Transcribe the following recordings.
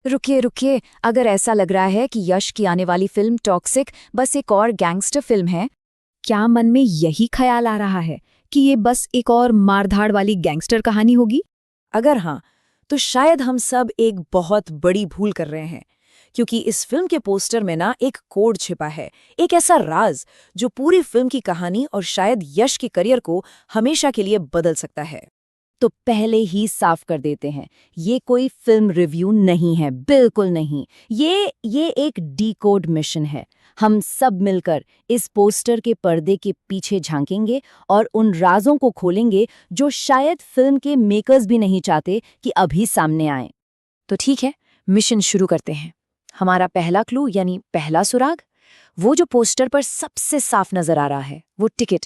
रुकिए रुकिए, अगर ऐसा लग रहा है कि यश की आने वाली फिल्म टॉक्सिक बस एक और गैंगस्टर फिल्म है। क्या मन में यही ख्याल आ रहा है कि ये बस एक और मारधाड़ वाली गैंगस्टर कहानी होगी? अगर हाँ, तो शायद हम सब एक बहुत बड़ी भूल कर रहे हैं, क्योंकि इस फिल्म के पोस्टर में ना एक कोड छिपा है, एक ऐसा राज जो पूरी फिल्म की कहानी और शायद यश के करियर को हमेशा के लिए बदल सकता है। तो पहले ही साफ कर देते हैं, ये कोई फिल्म रिव्यू नहीं है, बिल्कुल नहीं। ये एक डीकोड मिशन है। हम सब मिलकर इस पोस्टर के पर्दे के पीछे झांकेंगे और उन राजों को खोलेंगे जो शायद फिल्म के मेकर्स भी नहीं चाहते कि अभी सामने आए। तो ठीक है, मिशन शुरू करते हैं। हमारा पहला क्लू यानी पहला सुराग, वो जो पोस्टर पर सबसे साफ नजर आ रहा है, वो टिकट।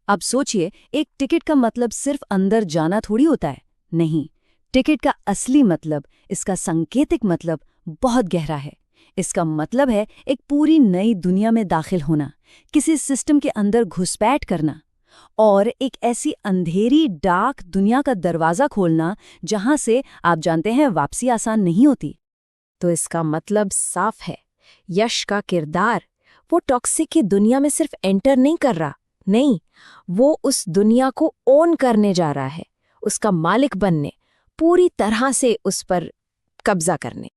अब सोचिए, एक टिकट का मतलब सिर्फ अंदर जाना थोड़ी होता है। नहीं, टिकट का असली मतलब, इसका सांकेतिक मतलब बहुत गहरा है। इसका मतलब है एक पूरी नई दुनिया में दाखिल होना, किसी सिस्टम के अंदर घुसपैठ करना और एक ऐसी अंधेरी डार्क दुनिया का दरवाजा खोलना जहां से आप जानते हैं वापसी आसान नहीं होती। तो इसका मतलब साफ है, यश का किरदार वो टॉक्सिक की दुनिया में सिर्फ एंटर नहीं कर रहा, नहीं, वो उस दुनिया को ओन करने जा रहा है, उसका मालिक बनने, पूरी तरह से उस पर कब्जा करने।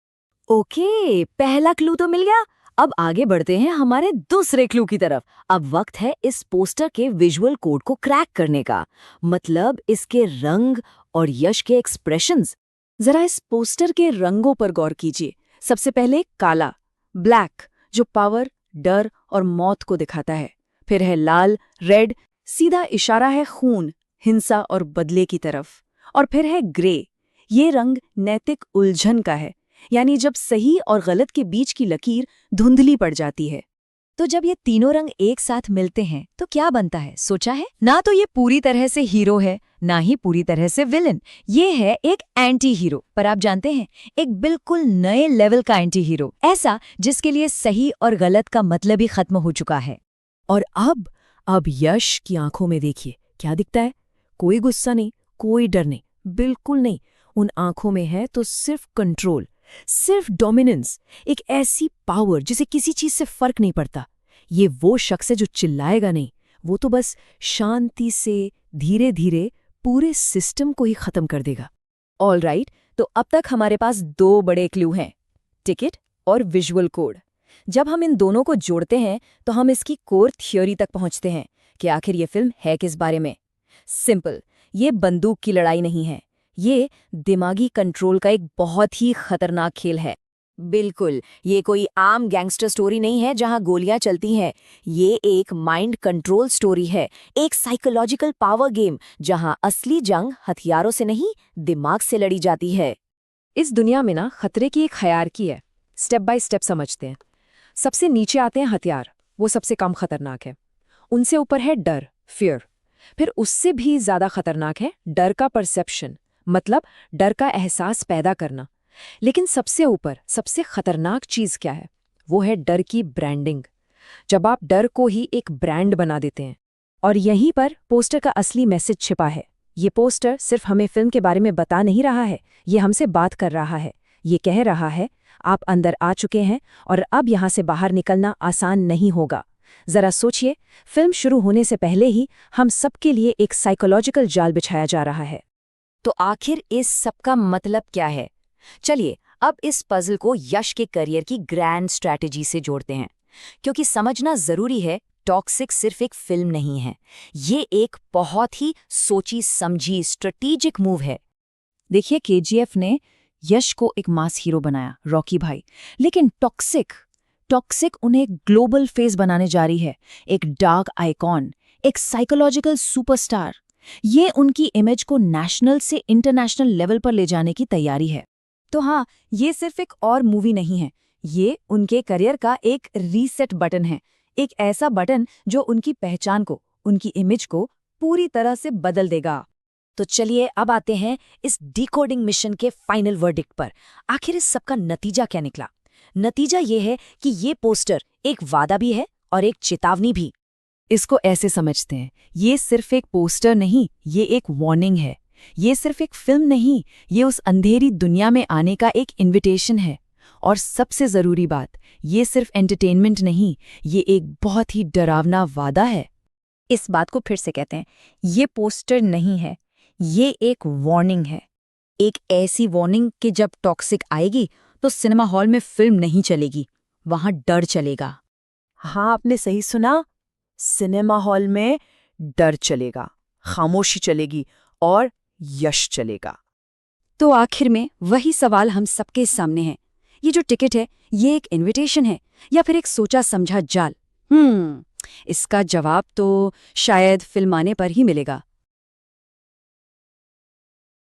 ओके, पहला क्लू तो मिल गया। अब आगे बढ़ते हैं हमारे दूसरे क्लू की तरफ। अब वक्त है इस पोस्टर के विजुअल कोड को क्रैक करने का, मतलब इसके रंग और यश के एक्सप्रेशंस। जरा इस पोस्टर के रंगों पर गौर कीजिए। सबसे पहले काला, ब्लैक, जो पावर, डर और मौत को दिखाता है। फिर है लाल, रेड, सीधा इशारा है खून, हिंसा और बदले की तरफ। और फिर है ग्रे, ये रंग नैतिक उलझन का है, यानी जब सही और गलत के बीच की लकीर धुंधली पड़ जाती है। तो जब ये तीनों रंग एक साथ मिलते हैं तो क्या बनता है, सोचा है? ना तो ये पूरी तरह से हीरो है, ना ही पूरी तरह से विलन। ये है एक एंटी हीरो, पर आप जानते हैं, एक बिल्कुल नए लेवल का एंटी हीरो, ऐसा जिसके लिए सही और गलत का मतलब ही खत्म हो चुका है। और अब यश की आंखों में देखिए, क्या दिखता है? कोई गुस्सा नहीं, कोई डर नहीं, बिल्कुल नहीं। उन आंखों में है तो सिर्फ कंट्रोल, सिर्फ डोमिनेंस, एक ऐसी पावर जिसे किसी चीज से फर्क नहीं पड़ता। ये वो शख्स है जो चिल्लाएगा नहीं, वो तो बस शांति से धीरे धीरे पूरे सिस्टम को ही खत्म कर देगा। ऑल राइट, तो अब तक हमारे पास दो बड़े क्लू हैं, टिकट और विजुअल कोड। जब हम इन दोनों को जोड़ते हैं तो हम इसकी कोर थ्योरी तक पहुंचते हैं कि आखिर ये फिल्म है किस बारे में। सिंपल, ये बंदूक की लड़ाई नहीं है, ये दिमागी कंट्रोल का एक बहुत ही खतरनाक खेल है। बिल्कुल, ये कोई आम गैंगस्टर स्टोरी नहीं है जहां गोलियां चलती हैं। ये एक माइंड कंट्रोल स्टोरी है, एक साइकोलॉजिकल पावर गेम जहां असली जंग हथियारों से नहीं, दिमाग से लड़ी जाती है। इस दुनिया में ना खतरे की एक हायरार्की है, स्टेप बाय स्टेप समझते हैं। सबसे नीचे आते हैं हथियार, वो सबसे कम खतरनाक है। उनसे ऊपर है डर, फियर। फिर उससे भी ज्यादा खतरनाक है डर का परसेप्शन, मतलब डर का एहसास पैदा करना। लेकिन सबसे ऊपर सबसे खतरनाक चीज क्या है? वो है डर की ब्रांडिंग, जब आप डर को ही एक ब्रांड बना देते हैं। और यहीं पर पोस्टर का असली मैसेज छिपा है। ये पोस्टर सिर्फ हमें फिल्म के बारे में बता नहीं रहा है, ये हमसे बात कर रहा है। ये कह रहा है, आप अंदर आ चुके हैं और अब यहां से बाहर निकलना आसान नहीं होगा। जरा सोचिए, फिल्म शुरू होने से पहले ही हम सबके लिए एक साइकोलॉजिकल जाल बिछाया जा रहा है। तो आखिर इस सब का मतलब क्या है? चलिए अब इस पजल को यश के करियर की ग्रैंड स्ट्रैटेजी से जोड़ते हैं, क्योंकि समझना जरूरी है, टॉक्सिक सिर्फ एक फिल्म नहीं है, ये एक बहुत ही सोची समझी स्ट्रेटेजिक मूव है। देखिए, केजीएफ ने यश को एक मास हीरो बनाया, रॉकी भाई, लेकिन टॉक्सिक उन्हें ग्लोबल फेस बनाने जा रही है, एक डार्क आइकॉन, एक साइकोलॉजिकल सुपरस्टार। ये उनकी इमेज को नेशनल से इंटरनेशनल लेवल पर ले जाने की तैयारी है। तो हाँ, ये सिर्फ एक और मूवी नहीं है, ये उनके करियर का एक रीसेट बटन है, एक ऐसा बटन जो उनकी पहचान को, उनकी इमेज को पूरी तरह से बदल देगा। तो चलिए अब आते हैं इस डिकोडिंग मिशन के फाइनल वर्डिक्ट पर। आखिर इस सबका नतीजा क्या निकला? नतीजा ये है कि ये पोस्टर एक वादा भी है और एक चेतावनी भी। इसको ऐसे समझते हैं, ये सिर्फ एक पोस्टर नहीं, ये एक वार्निंग है। ये सिर्फ एक फिल्म नहीं, ये उस अंधेरी दुनिया में आने का एक इनविटेशन है। और सबसे ज़रूरी बात, ये सिर्फ एंटरटेनमेंट नहीं, ये एक बहुत ही डरावना वादा है। इस बात को फिर से कहते हैं, ये पोस्टर नहीं है, ये एक वार्निंग है। एक ऐसी वार्निंग कि जब टॉक्सिक आएगी तो सिनेमा हॉल में फिल्म नहीं चलेगी, वहां डर चलेगा। हाँ, आपने सही सुना। सिनेमा हॉल में डर चलेगा, खामोशी चलेगी और यश चलेगा। तो आखिर में वही सवाल हम सबके सामने है, ये जो टिकट है ये एक इनविटेशन है या फिर एक सोचा समझा जाल? इसका जवाब तो शायद फिल्म आने पर ही मिलेगा।